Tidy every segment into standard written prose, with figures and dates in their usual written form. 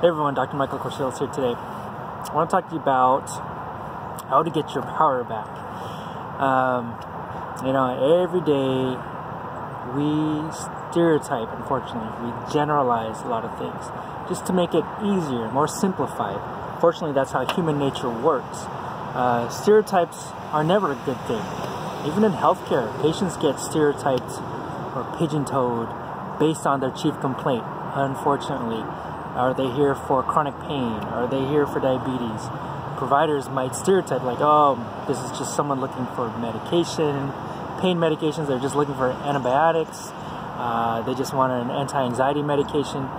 Hey everyone, Dr. Michael Corselis here today. I want to talk to you about how to get your power back. Every day we stereotype, unfortunately. We generalize a lot of things just to make it easier, more simplified. Fortunately, that's how human nature works. Stereotypes are never a good thing. Even in healthcare, patients get stereotyped or pigeon-toed based on their chief complaint, unfortunately. Are they here for chronic pain? Are they here for diabetes? Providers might stereotype like, oh, this is just someone looking for medication, pain medications, they're just looking for antibiotics, they just want an anti-anxiety medication.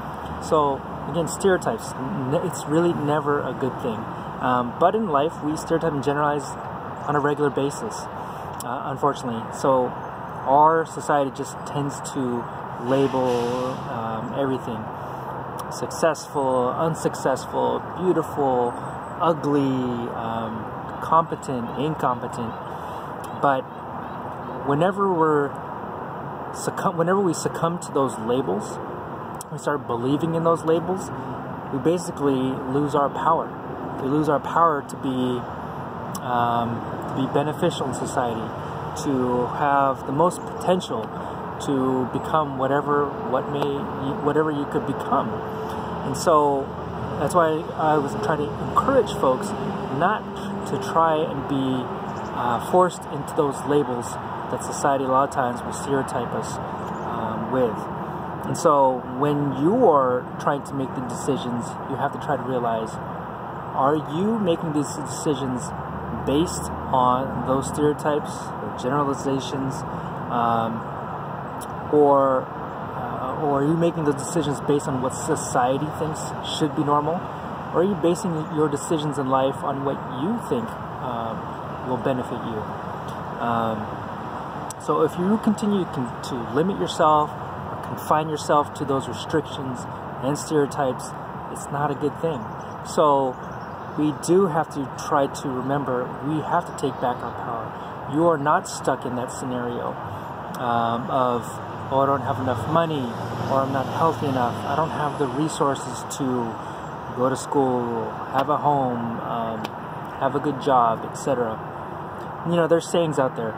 So, again, stereotypes, it's really never a good thing. But in life, we stereotype and generalize on a regular basis, unfortunately. So, our society just tends to label everything. Successful, unsuccessful, beautiful, ugly, competent, incompetent. But whenever we succumb to those labels, we start believing in those labels, we basically lose our power. We lose our power to be beneficial in society, to have the most potential to become whatever you could become. And so that's why I was trying to encourage folks not to try and be forced into those labels that society a lot of times will stereotype us with. And so when you are trying to make the decisions, you have to try to realize, are you making these decisions based on those stereotypes or generalizations, or are you making the decisions based on what society thinks should be normal? Or are you basing your decisions in life on what you think will benefit you? So if you continue to limit yourself or confine yourself to those restrictions and stereotypes, it's not a good thing. So we do have to try to remember, we have to take back our power. You are not stuck in that scenario of, oh, I don't have enough money, or I'm not healthy enough, I don't have the resources to go to school, have a home, have a good job, etc. You know, there's sayings out there.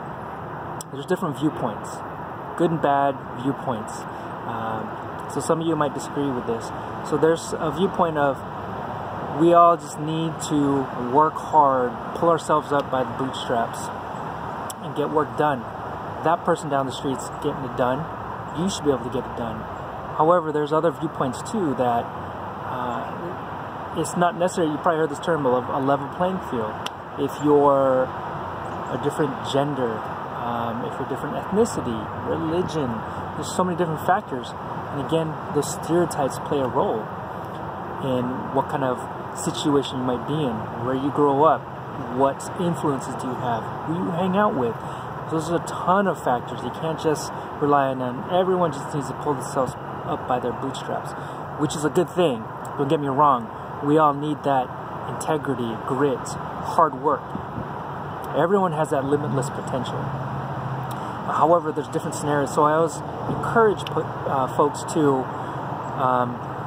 There's different viewpoints, good and bad viewpoints. So some of you might disagree with this. So there's a viewpoint of, we all just need to work hard, pull ourselves up by the bootstraps, and get work done. That person down the street's getting it done, you should be able to get it done. However, there's other viewpoints too that it's not necessary. You probably heard this term of a level playing field. If you're a different gender, if you're a different ethnicity, religion, there's so many different factors. And again, those stereotypes play a role in what kind of situation you might be in, where you grow up, what influences do you have, who you hang out with. Those are a ton of factors. You can't just rely on everyone just needs to pull themselves up by their bootstraps, which is a good thing. Don't get me wrong. We all need that integrity, grit, hard work. Everyone has that limitless potential. However, there's different scenarios. So I always encourage folks to,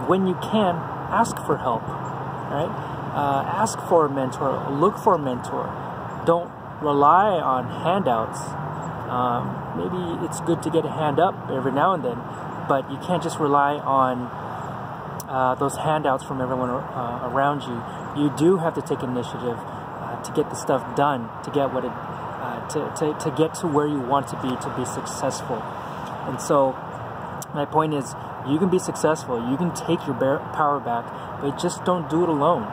when you can, ask for help. Right? Ask for a mentor. Look for a mentor. Don't rely on handouts. Maybe it's good to get a hand up every now and then, but you can't just rely on those handouts from everyone around you. You do have to take initiative to get the stuff done, to get what to get to where you want to be successful. And so my point is, you can be successful, you can take your power back, but just don't do it alone.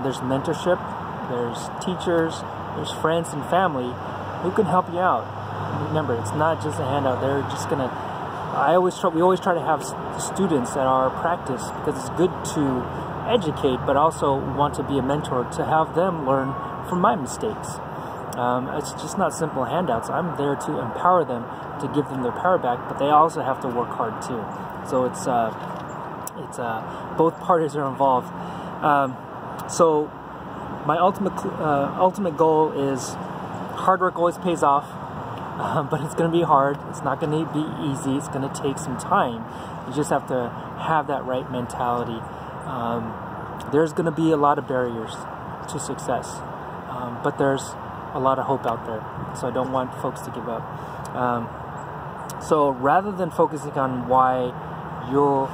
There's mentorship, there's teachers, there's friends and family who can help you out. Remember, it's not just a handout. They're just gonna. We always try to have students at our practice because it's good to educate, but also want to be a mentor to have them learn from my mistakes. It's just not simple handouts. I'm there to empower them, to give them their power back, but they also have to work hard too. So it's both parties are involved. So my ultimate goal is, hard work always pays off, but it's going to be hard. It's not going to be easy. It's going to take some time. You just have to have that right mentality. there's going to be a lot of barriers to success, but there's a lot of hope out there, so I don't want folks to give up. So rather than focusing on why you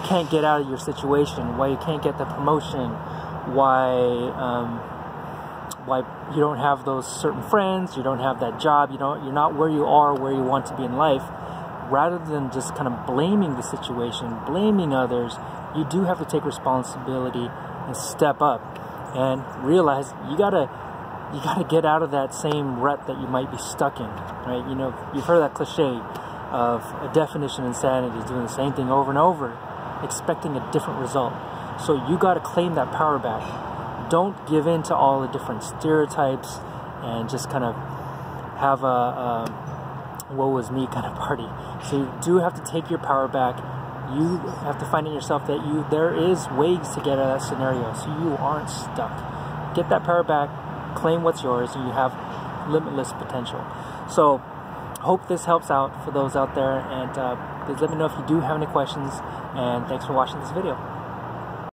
can't get out of your situation, why you can't get the promotion, why you don't have those certain friends, you don't have that job, you're not where you are, where you want to be in life, rather than just kind of blaming the situation, blaming others, you do have to take responsibility and step up and realize you gotta get out of that same rut that you might be stuck in, right? You know, you've heard that cliche of a definition of insanity is doing the same thing over and over, expecting a different result. So you got to claim that power back. Don't give in to all the different stereotypes and just kind of have a woe is me kind of party. So you do have to take your power back. You have to find in yourself that there is ways to get out of that scenario, so you aren't stuck. Get that power back, claim what's yours, and you have limitless potential. So hope this helps out for those out there, and please let me know if you do have any questions, and thanks for watching this video.